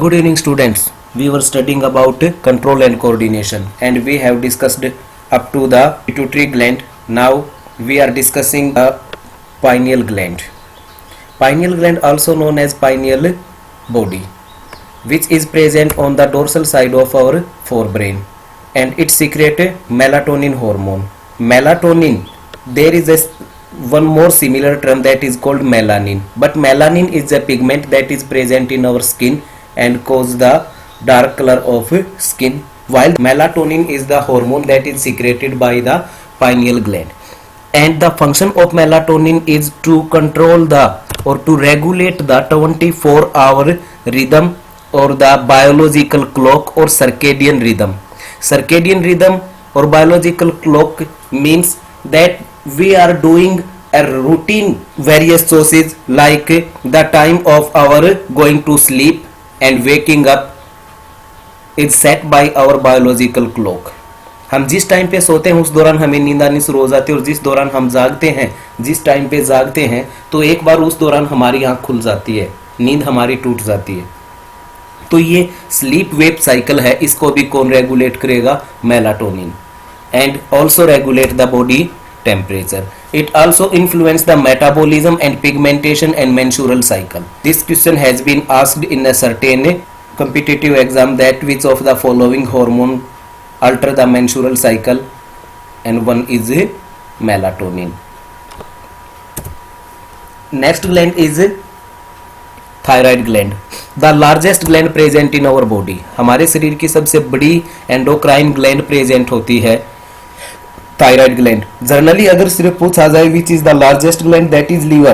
Good evening students. We were studying about control and coordination and we have discussed up to the pituitary gland. Now we are discussing the pineal gland. Pineal gland, also known as pineal body, which is present on the dorsal side of our forebrain, and it secretes melatonin hormone. Melatonin, there is one more similar term that is called melanin, but melanin is a pigment that is present in our skin and cause the dark color of skin, while melatonin is the hormone that is secreted by the pineal gland. And the function of melatonin is to control the or to regulate the 24-hour rhythm or the biological clock or circadian rhythm. Circadian rhythm or biological clock means that we are doing a routine various sources, like the time of our going to sleep and waking up is set by our biological clock. हम जिस time पे सोते हैं उस दौरान हमें नींद आनी शुरू हो जाती है, और जिस दौरान हम जागते हैं, जिस टाइम पे जागते हैं, तो एक बार उस दौरान हमारी आंख खुल जाती है, नींद हमारी टूट जाती है. तो ये स्लीप वेव साइकिल है, इसको भी कौन रेगुलेट करेगा? Melatonin. And also regulate the body temperature. It also influence the metabolism and pigmentation and menstrual cycle. This question has been asked in a certain competitive exam, that which of the following hormone alter the menstrual cycle, and one is melatonin. Next gland is thyroid gland, the largest gland present in our body. हमारे शरीर की सबसे बड़ी endocrine gland present होती है thyroid gland. Generally अगर सिर्फ पूछा जाए which is the largest gland, that is liver,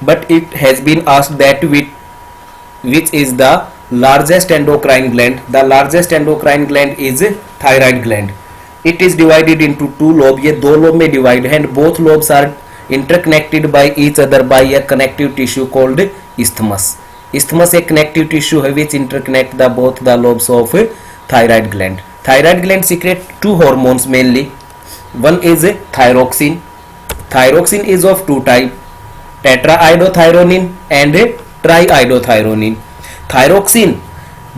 but it has been asked that which is the largest endocrine gland. The largest endocrine gland is thyroid gland. It is divided into two lobes. ये दो lobe में divide है, and both lobes are interconnected by each other by a connective tissue called isthmus. Isthmus एक connective tissue है which interconnect the both the lobes of thyroid gland. Thyroid gland secrete two hormones mainly. One is thyroxine. Thyroxine is of two type, tetraiodothyronine and triiodothyronine. Thyroxine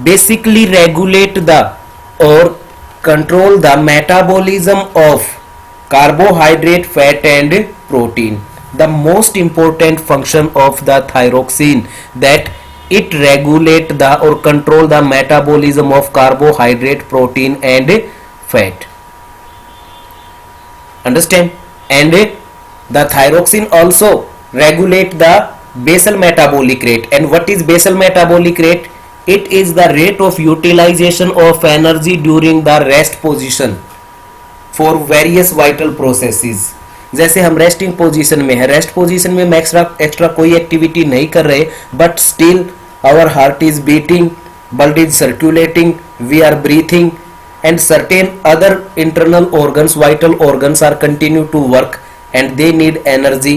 basically regulate the or control the metabolism of carbohydrate, fat and protein. The most important function of the thyroxine that it regulate the or control the metabolism of carbohydrate, protein and fat. Understand? And the thyroxine also regulate the basal metabolic rate. And what is basal metabolic rate? It is the rate of utilization of energy during the rest position for various vital processes. जैसे हम resting position में है, rest position में हम extra कोई activity नहीं कर रहे, but still our heart is beating, blood is circulating, we are breathing, and certain other internal organs, vital organs are continue to work and they need energy.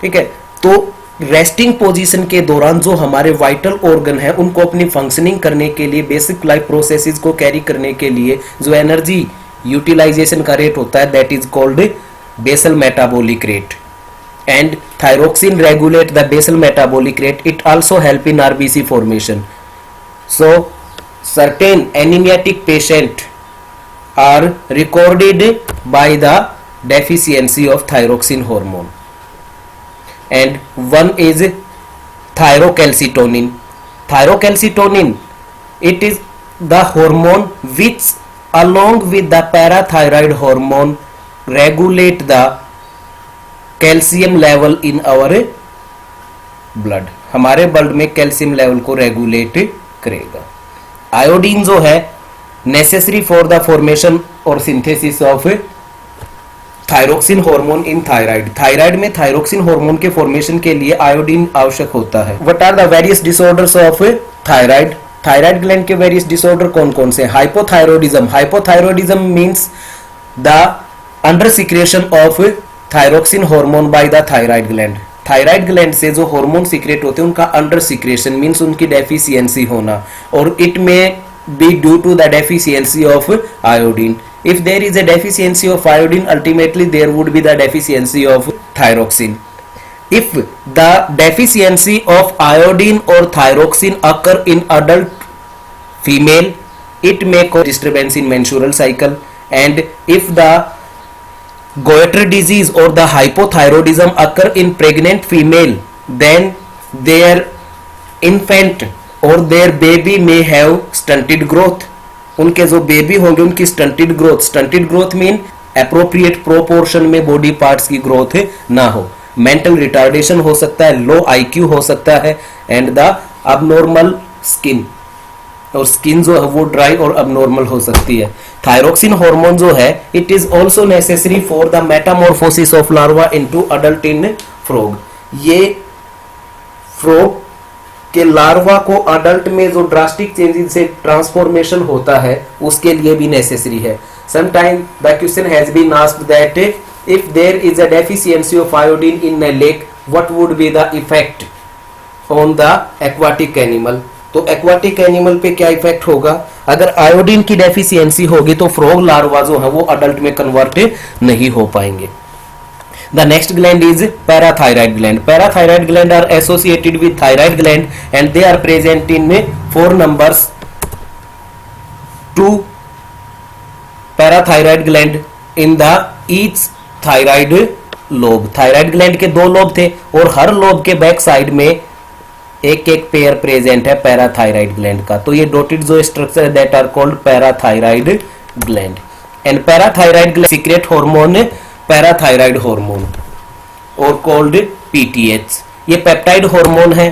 ठीक है, तो resting position के दौरान जो हमारे वाइटल ऑर्गन है उनको अपनी फंक्शनिंग करने के लिए, बेसिक लाइफ प्रोसेसेस को कैरी करने के लिए जो एनर्जी यूटिलाइजेशन का रेट होता है, that is called basal metabolic rate. And thyroxine regulate the basal metabolic rate. It also help in RBC formation. So certain anemic patient are recorded by the deficiency of thyroxine hormone. And one is thyrocalcitonin. Thyrocalcitonin, it is the hormone which along with the parathyroid hormone regulate the calcium level in our blood. हमारे blood में calcium level को regulate करेगा. Iodine जो है necessary for the formation और synthesis of thyroxine hormone in thyroid. Thyroid में thyroxine hormone के formation के लिए आयोडीन आवश्यक होता है. What are the various disorders of thyroid? Thyroid gland के वेरियस डिसऑर्डर कौन कौन से? Hypothyroidism. Hypothyroidism means the under secretion of thyroxine hormone by the thyroid gland. Thyroid gland से जो हार्मोन सीक्रेट होते हैं उनका अंडर सिक्रेशन मींस उनकी डेफिशिएंसी होना, और it may be due to the deficiency of iodine. If there is a deficiency of iodine, ultimately there would be the deficiency of thyroxine. If the deficiency of iodine or thyroxine occur in adult female, it may cause disturbance in menstrual cycle. And if the goiter disease or the hypothyroidism occur in pregnant female, then their infant or their baby may have stunted growth. उनके जो baby होंगे उनकी stunted growth mean appropriate proportion में body parts की growth ना हो. Mental retardation हो सकता है, लो आईक्यू हो सकता है, एंड द अबनॉर्मल स्किन, और स्किन जो है वो ड्राई और अबनॉर्मल हो सकती है. थायरोक्सिन हार्मोन जो है it is also necessary for the Metamorphosis of larva into adult in frog. ये फ्रॉग के लार्वा को अडल्ट में जो ड्रास्टिक चेंजेस से ट्रांसफॉर्मेशन होता है उसके लिए भी नेसेसरी है. Sometime the question has been asked that if there is a deficiency of iodine in a lake what would be the effect on the aquatic animal. तो एक्वाटिक एनिमल पे क्या इफेक्ट होगा? अगर आयोडीन की deficiency होगी तो frog larva जो है वो अडल्ट में कन्वर्ट नहीं हो पाएंगे. The next gland is parathyroid gland. Parathyroid gland are associated with thyroid gland and they are present in 4 numbers. 2 parathyroid gland in the each thyroid lobe. Thyroid gland के 2 lobe थे और हर lobe के back side में एक एक pair present है parathyroid gland का. तो ये डॉटेड जो स्ट्रक्चर है that are called parathyroid gland. And parathyroid gland secrete hormone parathyroid hormone और कॉल्ड पीटीएच. ये पेप्टाइड हार्मोन है.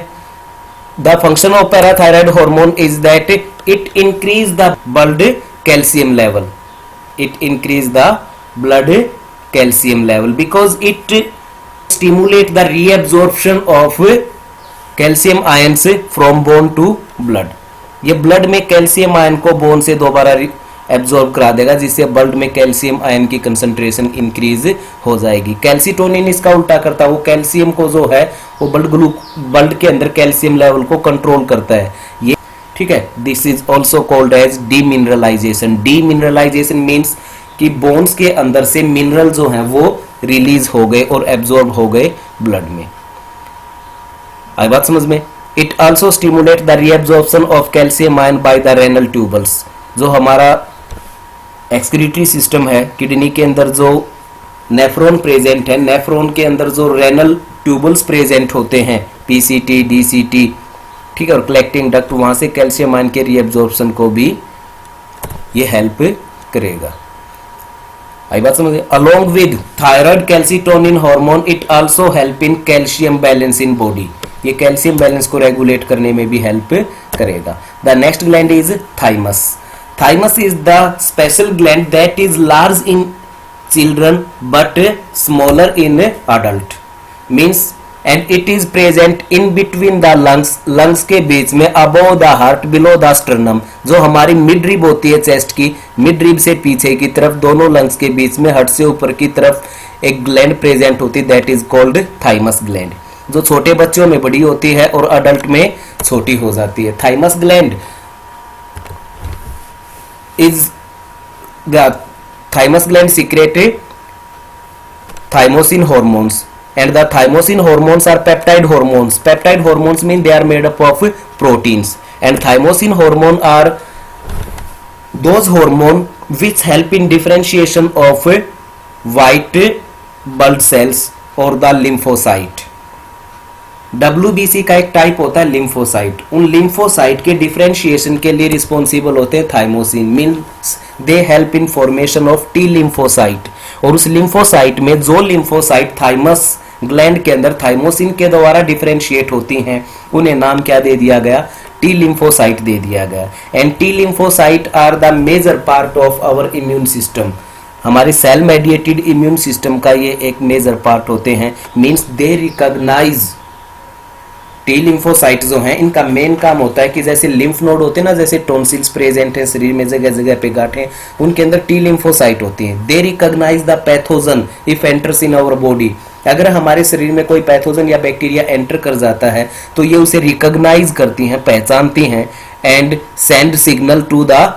The function of parathyroid hormone is that it increase the blood calcium level. It increase the blood calcium level because it stimulate the reabsorption of calcium ions from bone to blood. ये blood में calcium ion को bone से दोबारा absorb करा देगा जिससे blood में calcium ion की कंसंट्रेशन इंक्रीज हो जाएगी. कैल्सीटोनिन इसका उल्टा करता है, वो कैल्शियम को जो है वो ब्लड के अंदर कैल्शियम लेवल को कंट्रोल करता है. ये ठीक है. This is also called as demineralization. Demineralization means कि बोन्स के अंदर से मिनरल जो है वो रिलीज हो गए और एब्जॉर्ब हो गए ब्लड में. आई बात समझ में? It also stimulate the reabsorption of calcium ion by the renal tubules. जो हमारा एक्सक्रीटरी सिस्टम है, किडनी के अंदर जो नेफ्रॉन प्रेजेंट है, नेफ्रॉन के अंदर जो रेनल ट्यूबल्स प्रेजेंट होते हैं, पीसीटी, डीसीटी, ठीक है, और कलेक्टिंग डक्ट, वहां से कैल्शियम आयन के रीएब्जॉर्प्शन को भी ये हेल्प करेगा. आई बात समझ? Along with thyroid calcitonin hormone it also help in calcium balance in body. ये कैल्शियम बैलेंस को रेगुलेट करने में भी हेल्प करेगा. The next gland is thymus. Thymus is the special gland that is large in children but smaller in adult. Means and it is present in between the lungs. lungs के बीच में above the heart below the sternum. जो हमारी mid rib होती है chest की, mid rib से पीछे की तरफ दोनों लंग्स के बीच में हर्ट से ऊपर की तरफ एक ग्लैंड प्रेजेंट होती है that is called thymus gland. जो छोटे बच्चों में बड़ी होती है और अडल्ट में छोटी हो जाती है. Thymus gland is the thymus gland secrete thymosin hormones and the thymosin hormones are peptide hormones. Peptide hormones mean they are made up of proteins and thymosin hormone are those hormone which help in differentiation of white blood cells or the lymphocyte. WBC का एक type होता है lymphocyte. उन lymphocyte के differentiation के लिए responsible होते हैं thymosin. Means they help in formation of T lymphocyte. और उस लिम्फोसाइट में जो लिम्फोसाइट थाइमस ग्लैंड के अंदर थाइमोसिन के द्वारा डिफरेंशिएट होती हैं उन्हें नाम क्या दे दिया गया? टी लिम्फोसाइट दे दिया गया. And T lymphocyte are the major part of our immune system. हमारे सेल मेडिएटेड इम्यून सिस्टम का ये एक मेजर पार्ट होते हैं. Means they recognize. T lymphocyte जो हैं इनका मेन काम होता है कि जैसे लिम्फ नोड होते हैं ना, जैसे टॉन्सिल्स प्रेजेंट हैं शरीर में जगह जगह पे गांठें, उनके अंदर टी लिम्फोसाइट होती हैं. They recognise the pathogen if enters in our body. अगर हमारे शरीर में कोई पैथोजन या बैक्टीरिया एंटर कर जाता है तो ये उसे रिकॉग्नाइज करती हैं, पहचानती हैं and send signal to the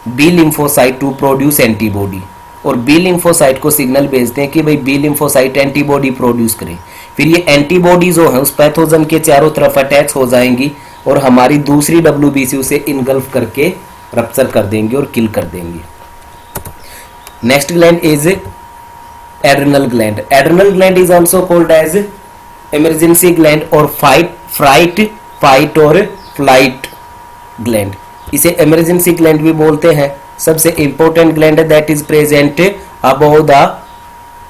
B lymphocyte to produce antibody. और बी लिम्फोसाइट को सिग्नल भेजते हैं कि भाई बी लिम्फोसाइट एंटीबॉडी प्रोड्यूस करे. फिर ये एंटीबॉडी जो है उस पैथोजन के चारों तरफ अटैच हो जाएंगी और हमारी दूसरी WBC उसे इनगल्फ करके रप्चर कर देंगे और किल कर देंगे। Next gland is adrenal gland. Adrenal gland is also called as emergency gland और फाइट और फ्लाइट ग्लैंड। इसे इमरजेंसी ग्लैंड भी बोलते हैं। सबसे इंपॉर्टेंट ग्लैंड है that is present above the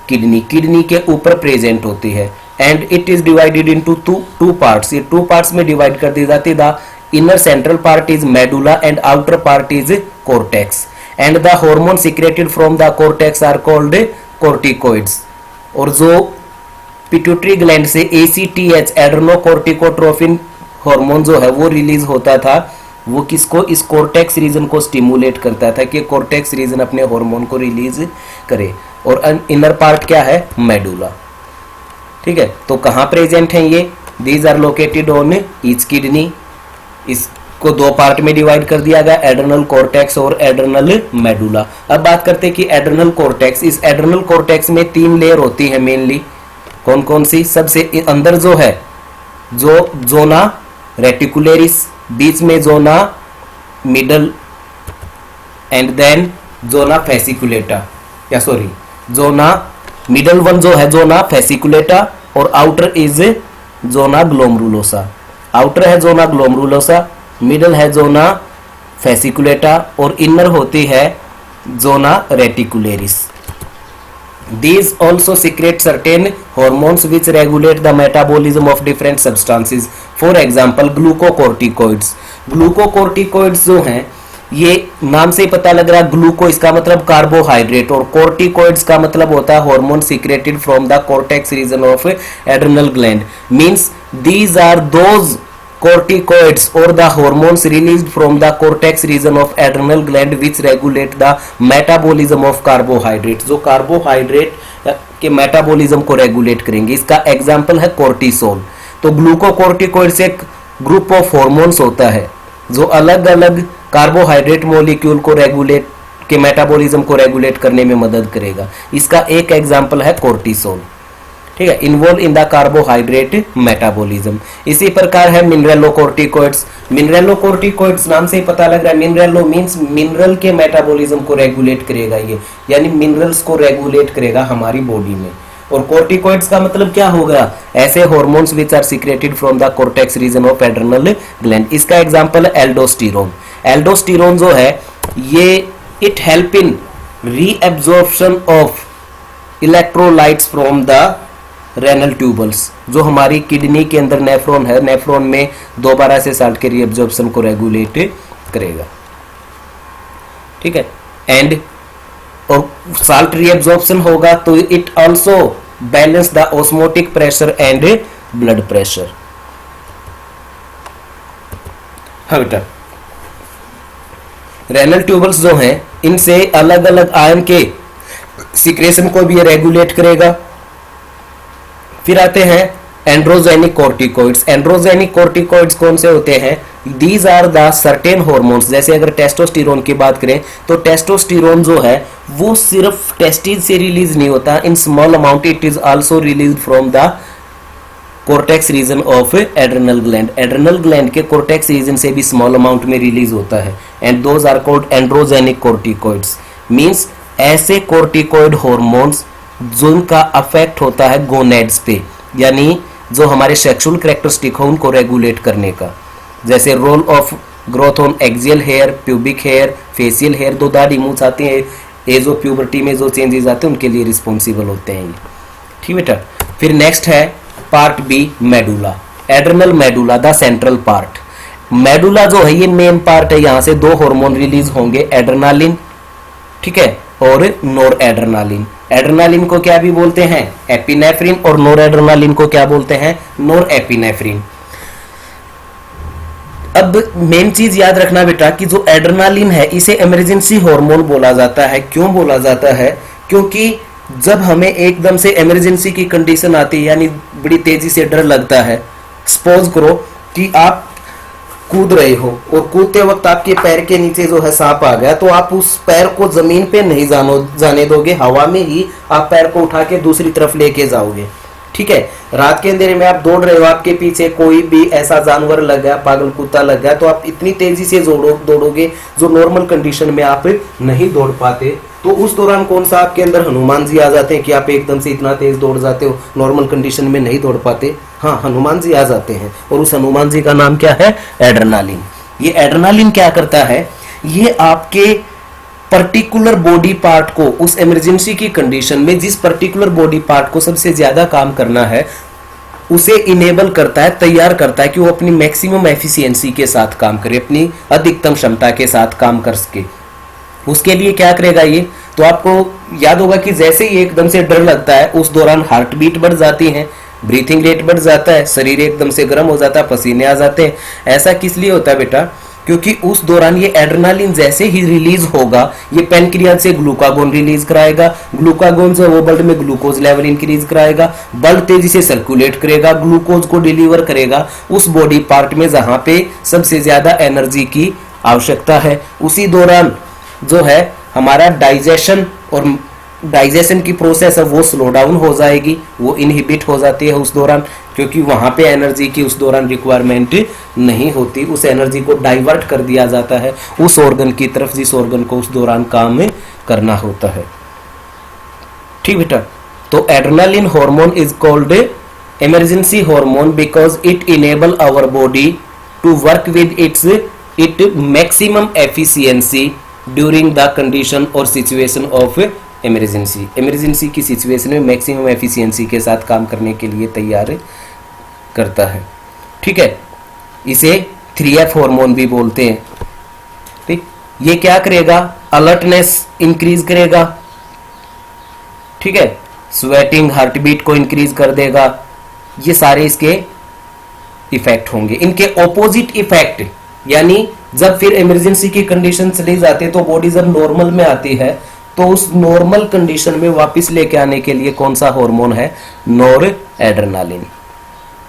kidney, kidney के ऊपर प्रेजेंट होती है। And it is divided into two parts, ये टू पार्ट्स में डिवाइड कर दी जाती है। The inner central part is medulla and outer part is cortex and the hormone secreted from the cortex are called corticoids. और जो pituitary gland से ACTH adrenocorticotrophin hormone जो है वो रिलीज होता था, वो किसको, इस कॉर्टेक्स रीजन को स्टिमुलेट करता था कि कॉर्टेक्स रीजन अपने हार्मोन को रिलीज करे। और इनर पार्ट क्या है, मेडुला। ठीक है, तो कहाँ प्रेजेंट है ये, these are located on each kidney. इसको दो पार्ट में डिवाइड कर दिया गया, एड्रेनल कॉर्टेक्स और एड्रेनल मेडुला। अब बात करते हैं कि एड्रेनल कॉर्टेक्स, इस एड्रेनल कॉर्टेक्स में 3 लेयर होती है मेनली। कौन कौन सी, सबसे अंदर जो है जो जोना रेटिकुलरिस, बीच में zona middle and then zona fasciculata, या सॉरी जोना मिडल वन जो है जोना फेसिकुलेटा और outer is zona glomerulosa. Outer है जोना ग्लोमरुलोसा, मिडल है जोना फेसिकुलेटा और इनर होती है zona reticularis. These also secrete certain hormones which regulate the metabolism of different substances. For example, glucocorticoids. Glucocorticoids जो हैं ये नाम से ही पता लग रहा है, ग्लूको इसका मतलब कार्बोहाइड्रेट और कोर्टिकोइड्स का मतलब होता है hormone secreted from the cortex region of adrenal gland. Means these are those corticoids or the hormones released from the cortex region of adrenal gland which regulate the metabolism of carbohydrates, जो carbohydrate के metabolism को regulate करेंगे। इसका example है cortisol. तो glucocorticoids एक group of hormones होता है जो अलग अलग कार्बोहाइड्रेट मॉलिक्यूल को रेगुलेट के मेटाबॉलिज्म को रेगुलेट करने में मदद करेगा। इसका एक एग्जांपल है कोर्टिसोल। ठीक है, involve in the carbohydrate metabolism. इसी प्रकार है मिनरलोकोर्टिकोइड्स। मिनरलोकोर्टिकोइड्स नाम से ही पता लग रहा है, मिनरलो मींस मिनरल के मेटाबॉलिज्म को रेगुलेट करेगा ये, यानी मिनरल्स को रेगुलेट करेगा हमारी बॉडी में। और कोर्टिकोइड्स का मतलब क्या होगा, ऐसे hormones which are secreted from the cortex region of adrenal gland. इसका एग्जांपल है एल्डोस्टेरोन। एल्डोस्टेरोन जो है ये it help in reabsorption of electrolytes from the renal tubules. जो हमारी किडनी के अंदर नेफ्रॉन है, नेफ्रॉन में दोबारा से साल्ट के रीअब्जॉर्प्शन को रेगुलेट करेगा। ठीक है, एंड और साल्ट रीअब्जॉर्प्शन होगा तो it also balance the osmotic pressure and blood pressure. हाँ बेटा, रेनल ट्यूबल्स जो हैं इनसे अलग अलग आयन के सिक्रेशन को भी रेगुलेट करेगा। फिर आते हैं एंड्रोजेनिक कोर्टिकोइड्स। एंड्रोजेनिक कोर्टिकोइड्स कौन से होते हैं, these are the certain hormones. जैसे अगर टेस्टोस्टेरोन की बात करें तो टेस्टोस्टेरोन जो है वो सिर्फ टेस्टिस से रिलीज नहीं होता, in small amount it is also release from the cortex region of adrenal gland. Adrenal gland के कॉर्टेक्स रीजन से भी स्मॉल अमाउंट में रिलीज होता है and those are called androgenic corticoids. Means ऐसे कोर्टिकोइड हॉर्मोन्स जिनका अफेक्ट होता है गोनेड्स पे, यानी जो हमारे सेक्सुअल कैरेक्टरिस्टिक है उनको रेगुलेट करने का। जैसे role of growth on axial hair, pubic hair, facial hair, दो दाढ़ी मूंछ आती है, एज ऑफ प्यूबर्टी में जो चेंजेस आते हैं उनके लिए रिस्पॉन्सिबल होते हैं ये। ठीक बेटा, फिर नेक्स्ट है part B, medulla. Adrenal medulla, the central part. Medulla जो है ये मेन पार्ट है, यहाँ से दो हार्मोन रिलीज होंगे, एड्रेनालिन, ठीक है, और नोर एड्रेनालिन। एड्रेनालिन को क्या भी बोलते हैं, एपिनेफ्रिन, और नोर एड्रेनालिन को क्या बोलते हैं, नोर एपिनेफ्रिन। अब मेन चीज याद रखना बेटा कि जो एड्रेनालिन है इसे इमरजेंसी हार्मोन बोला जाता है। क्यों बोला जाता है, क्योंकि जब हमें एकदम से इमरजेंसी की कंडीशन आती है, यानी बड़ी तेजी से डर लगता है, सपोज करो कि आप कूद रहे हो और कूदते वक्त आपके पैर के नीचे जो है सांप आ गया, तो आप उस पैर को जमीन पे नहीं जाने दोगे, हवा में ही आप पैर को उठा के दूसरी तरफ लेके जाओगे। ठीक है, रात के अंधेरे में आप दौड़ रहे हो, आपके पीछे कोई भी ऐसा जानवर लग गया, पागल कुत्ता लग गया, तो आप इतनी तेजी से दौड़ोगे जो नॉर्मल कंडीशन में आप नहीं दौड़ पाते। तो उस दौरान कौन सा आपके अंदर हनुमान जी आ जाते हैं कि आप एकदम से इतना तेज दौड़ जाते हो, नॉर्मल कंडीशन में नहीं दौड़ पाते। हाँ, हनुमान जी आ जाते हैं, और उस हनुमान जी का नाम क्या है? एड्रेनालिन। ये एड्रेनालिन क्या करता है? ये आपके पर्टिकुलर बॉडी पार्ट को, उस इमरजेंसी की कंडीशन में जिस पर्टिकुलर बॉडी पार्ट को सबसे ज्यादा काम करना है, उसे इनेबल करता है, तैयार करता है कि वो अपनी मैक्सिमम एफिशिएंसी के साथ काम करे, अपनी अधिकतम क्षमता के साथ काम कर सके। उसके लिए क्या करेगा ये? तो आपको याद होगा कि जैसे ही एकदम से डर लगता है, उस दौरान हार्ट बीट बढ़ जाती है, ब्रीथिंग रेट बढ़ जाता है, शरीर एकदम से गर्म हो जाता है, पसीने आ जाते हैं। ऐसा किस लिए होता है बेटा? क्योंकि उस दौरान ये एड्रेनालिन जैसे ही रिलीज होगा, ये पैनक्रियाज से ग्लूकागोन रिलीज कराएगा, ग्लूकागोन से वो ब्लड में ग्लूकोज लेवल इंक्रीज कराएगा, ब्लड तेजी से सर्कुलेट करेगा, ग्लूकोज को डिलीवर करेगा उस बॉडी पार्ट में जहां पे सबसे ज्यादा एनर्जी की आवश्यकता है। उसी दौरान जो है हमारा डाइजेशन और डाइजेशन की प्रोसेस है वो स्लो डाउन हो जाएगी, वो इनहिबिट हो जाती है उस दौरान, क्योंकि वहां पे एनर्जी की उस दौरान रिक्वायरमेंट नहीं होती। उस एनर्जी को डाइवर्ट कर दिया जाता है उस ऑर्गन की तरफ जिस ऑर्गन को उस दौरान काम करना होता है। ठीक बेटा, तो adrenaline hormone is called emergency hormone because it enable our body to work with it maximum efficiency during the condition और सिचुएशन ऑफ इमरजेंसी। इमरजेंसी की सिचुएशन में मैक्सिमम एफिशिएंसी के साथ काम करने के लिए तैयार करता है। ठीक है, इसे 3F हार्मोन भी बोलते हैं। ठीक, ये क्या करेगा? अलर्टनेस इंक्रीज करेगा। ठीक है, स्वेटिंग, हार्ट बीट को इंक्रीज कर देगा। ये सारे इसके इफेक्ट होंगे। इनके ऑपोजिट इफेक्ट, यानी जब फिर इमरजेंसी की कंडीशन चली जाती है तो बॉडी जब नॉर्मल में आती है, तो उस नॉर्मल कंडीशन में वापस लेके आने के लिए कौन सा हार्मोन है? Nor adrenaline.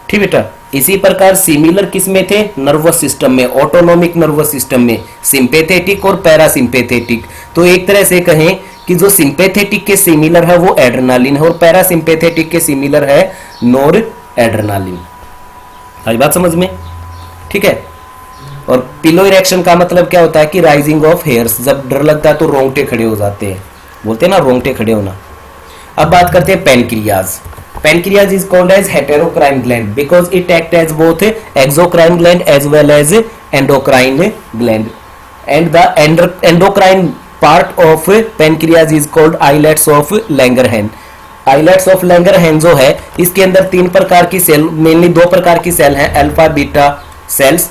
ठीक बेटा, इसी प्रकार सिमिलर किस में थे? नर्वस सिस्टम में, ऑटोनॉमिक नर्वस सिस्टम में, सिंपैथेटिक और पैरासिम्पैथेटिक। तो एक तरह से कहें कि जो सिंपैथेटिक के सिमिलर है वो एड्रेनालिन है, और पैरासिम्पैथेटिक के सिमिलर है नॉर एड्रेनालिन। आई बात समझ में? ठीक है, और पिलो इरेक्शन का मतलब क्या होता है कि राइजिंग ऑफ हेयर्स, जब डर लगता है तो रोंगटे खड़े हो जाते हैं, बोलते हैं ना रोंगटे खड़े होना। अब बात करते हैं pancreas. Pancreas is called as heterocrine gland because it act as both exocrine gland as well as endocrine gland, and the endocrine part of pancreas is called islets of Langerhans. Islets of Langerhans जो है, इसके अंदर 3 प्रकार की cell, mainly 2 प्रकार की cell हैं, alpha beta cells,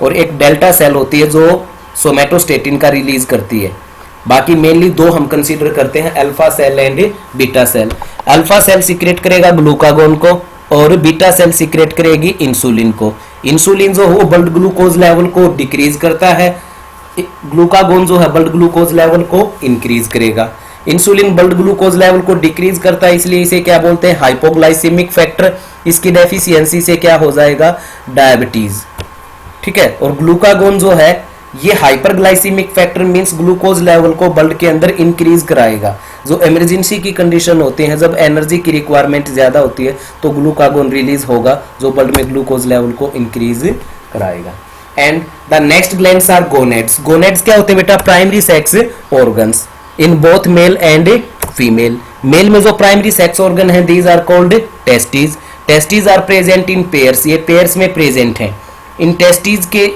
और एक डेल्टा सेल होती है जो सोमेटोस्टेटिन का रिलीज करती है। बाकी मेनली 2 हम कंसीडर करते हैं, alpha cell and beta cell. Alpha cell secrete करेगा ग्लूकागोन को, और बीटा सेल सीक्रेट करेगी इंसुलिन को। इंसुलिन जो हो ब्लड ग्लूकोज लेवल को डिक्रीज करता है, ग्लूकागोन जो है ब्लड ग्लूकोज लेवल को इंक्रीज करेगा। इंसुलिन ब्लड ग्लूकोज लेवल को डिक्रीज करता है, इसलिए इसे क्या बोलते हैं? Hypoglycaemic factor. इसकी डेफिशिएंसी से क्या हो जाएगा? डायबिटीज। ठीक है, और ग्लूकागोन जो है ये hyperglycaemic factor means glucose level को ब्लड के अंदर इंक्रीज कराएगा। जो इमरजेंसी की कंडीशन होती है, जब एनर्जी की रिक्वायरमेंट ज्यादा होती है तो ग्लूकागोन रिलीज होगा जो ब्लड में ग्लूकोज लेवल को इंक्रीज कराएगा। And the next glands are gonads. Gonads क्या होते हैं बेटा? Primary sex organs in both male and female. Male में जो प्राइमरी सेक्स ऑर्गन है these are called testis. Testis are present in pairs, ये पेयर्स में प्रेजेंट हैं। इन टेस्टिस के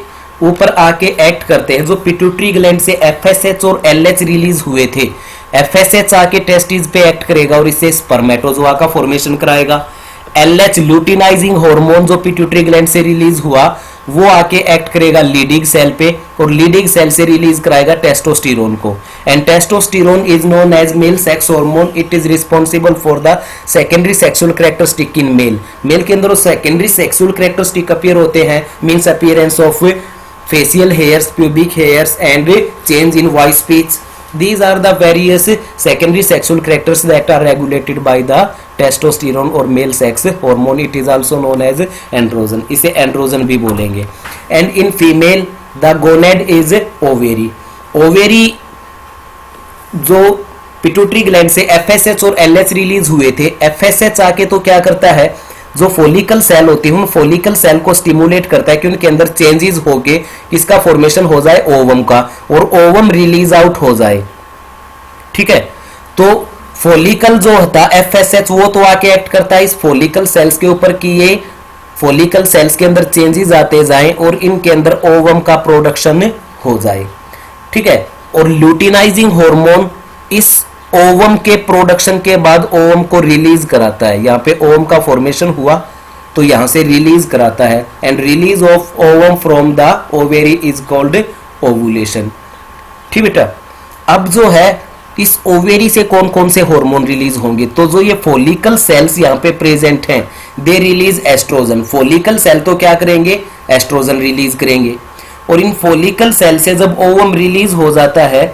ऊपर आके एक्ट करते हैं। जो पिट्यूटरी ग्लैंड से एफएसएच और एलएच रिलीज हुए थे, एफएसएच आके टेस्टिस पे एक्ट करेगा और इससे स्पर्मेटोजोआ का फॉर्मेशन कराएगा। एलएच ल्यूटिनाइजिंग हार्मोन जो पिट्यूटरी ग्लैंड से रिलीज हुआ वो आके एक्ट करेगा लीडिंग सेल पे, और लीडिंग सेल से रिलीज कराएगा टेस्टोस्टेरोन को। And testosterone is known as male sex hormone. It is responsible for the secondary sexual characteristic in male. Male के अंदर सेकेंडरी सेक्सुअल कैरेक्टरिस्टिक अपीयर होते हैं, means appearance of facial hairs, pubic hairs and change in voice speech. These are the various secondary sexual characters that are regulated by the testosterone or male sex hormone. It is also known as androgen. इसे androgen भी बोलेंगे. And in female the gonad is ovary. Ovary जो pituitary gland से FSH और LH release हुए थे। FSH आके तो क्या करता है, जो फोलिकल सेल होती है उन फोलिकल सेल को स्टिमुलेट करता है कि उनके अंदर चेंजेस होके इसका फॉर्मेशन हो जाए ओवम का, और ओवम रिलीज आउट हो जाए। ठीक है, तो फोलिकल जो होता है एफएसएच वो तो आके एक्ट करता है इस फोलिकल सेल्स के ऊपर कि ये फोलिकल सेल्स के अंदर चेंजेस आते जाएं और इनके अंदर ओवम का प्रोडक्शन हो जाए। ठीक है, और ल्यूटिनाइजिंग हार्मोन इस ओवम के प्रोडक्शन के बाद ओवम को रिलीज कराता है। यहाँ पे ओवम का फॉर्मेशन हुआ तो यहां से रिलीज कराता है, and release of ovum from the ovary is called ovulation. ठीक बेटा, अब जो है इस ओवेरी से कौन कौन से हार्मोन रिलीज होंगे, तो जो ये फोलिकल सेल्स यहाँ पे प्रेजेंट हैं they release estrogen. Follicle cell तो क्या करेंगे, एस्ट्रोजन रिलीज करेंगे, और इन फोलिकल सेल से जब ओवम रिलीज हो जाता है,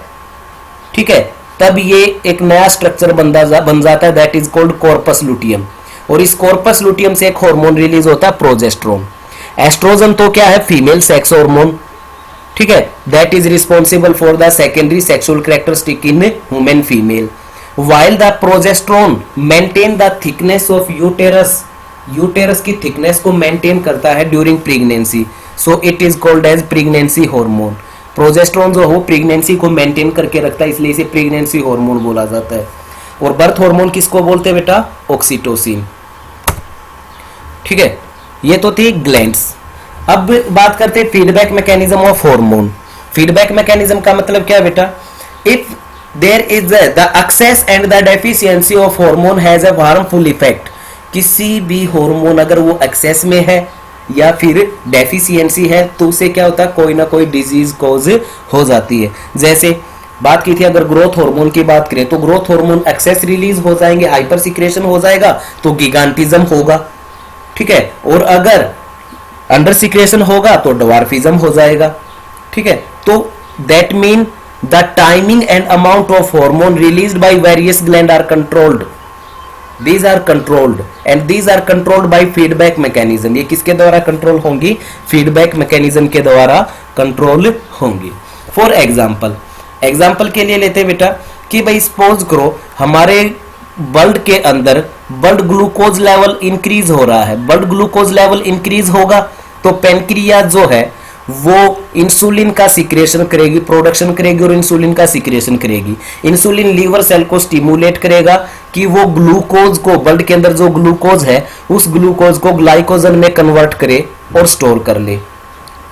ठीक है, तब ये एक नया स्ट्रक्चर बन जाता है, that is called corpus luteum. और इस कॉर्पस लुटियम से एक हार्मोन रिलीज होता है प्रोजेस्टेरोन। एस्ट्रोजन तो क्या है, फीमेल सेक्स हार्मोन। ठीक है, that is responsible for the secondary sexual characteristic in human female, while the progesterone maintain the thickness of uterus. Uterus की थिकनेस को मेंटेन करता है during pregnancy, so it is called as pregnancy hormone. Progesterone जो हो pregnancy को maintain करके रखता है, इसलिए इसे प्रेगनेंसी हार्मोन बोला जाता है। और बर्थ हार्मोन किसको बोलते हैं बेटा, ऑक्सीटोसिन। ठीक है, ये तो थी ग्लैंड्स। अब बात करते हैं feedback mechanism of hormone. Feedback mechanism का मतलब क्या है बेटा, if there is the excess and the deficiency of hormone has a harmful effect. किसी भी हार्मोन अगर वो एक्सेस में है या फिर डेफिशिएंसी है तो उससे क्या होता है, कोई ना कोई डिजीज कॉज हो जाती है। जैसे बात की थी अगर ग्रोथ हार्मोन की बात करें तो ग्रोथ हार्मोन एक्सेस रिलीज हो जाएंगे, हाइपर सिक्रेशन हो जाएगा तो गिगांटिज्म होगा। ठीक है, और अगर अंडर सिक्रेशन होगा तो डवार्फिज्म हो जाएगा। ठीक है, तो that mean the timing and amount of hormone released by various gland are controlled. These are controlled and these are controlled by feedback mechanism। ये किसके द्वारा कंट्रोल होंगी, फीडबैक मैकेनिज्म के द्वारा कंट्रोल होंगी। फॉर एग्जाम्पल के लिए लेते बेटा कि भाई सपोज करो हमारे ब्लड के अंदर ब्लड ग्लूकोज लेवल इंक्रीज हो रहा है। ब्लड ग्लूकोज लेवल इंक्रीज होगा तो पेनक्रियाज जो है वो इंसुलिन का सिक्रेशन करेगी, प्रोडक्शन करेगी और इंसुलिन का सिक्रेशन करेगी। इंसुलिन लीवर सेल को स्टिमुलेट करेगा कि वो ग्लूकोज को, ब्लड के अंदर जो ग्लूकोज है उस ग्लूकोज को ग्लाइकोजन में कन्वर्ट करे और स्टोर कर ले।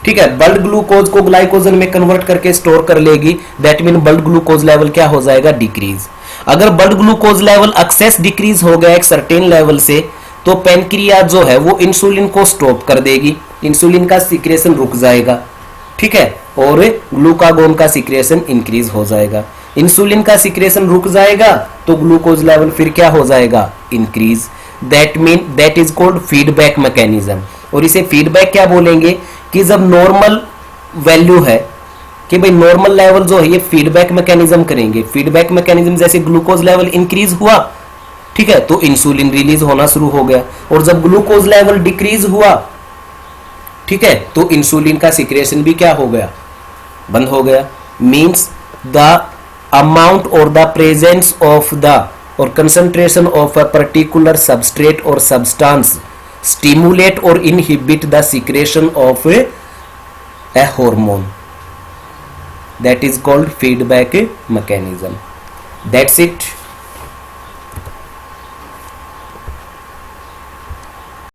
ठीक है, ब्लड ग्लूकोज को ग्लाइकोजन में कन्वर्ट करके स्टोर कर लेगी, that mean blood glucose level क्या हो जाएगा, डिक्रीज। अगर blood glucose level excess decrease हो गया एक सर्टेन लेवल से तो पेनक्रियाज जो है वो इंसुलिन को स्टॉप कर देगी, इंसुलिन का सिक्रेशन रुक जाएगा। ठीक है, और ग्लूकागोन का सिक्रेशन इंक्रीज हो जाएगा। इंसुलिन का सिक्रेशन रुक जाएगा तो ग्लूकोज लेवल फिर क्या हो जाएगा, increase. That is called feedback mechanism. और इसे फीडबैक क्या बोलेंगे कि जब नॉर्मल वैल्यू है कि भाई नॉर्मल लेवल जो है ये फीडबैक मैकेनिज्म करेंगे। फीडबैक मैकेनिज्म जैसे ग्लूकोज लेवल इंक्रीज हुआ, ठीक है, तो इंसुलिन रिलीज होना शुरू हो गया, और जब ग्लूकोज लेवल डिक्रीज हुआ, ठीक है, तो इंसुलिन का सिक्रेशन भी क्या हो गया, बंद हो गया। मींस द अमाउंट और द प्रेजेंस ऑफ द और concentration of a particular substrate और सब्सटेंस स्टिमुलेट और inhibit the secretion of A hormone, that is called feedback mechanism. That's it.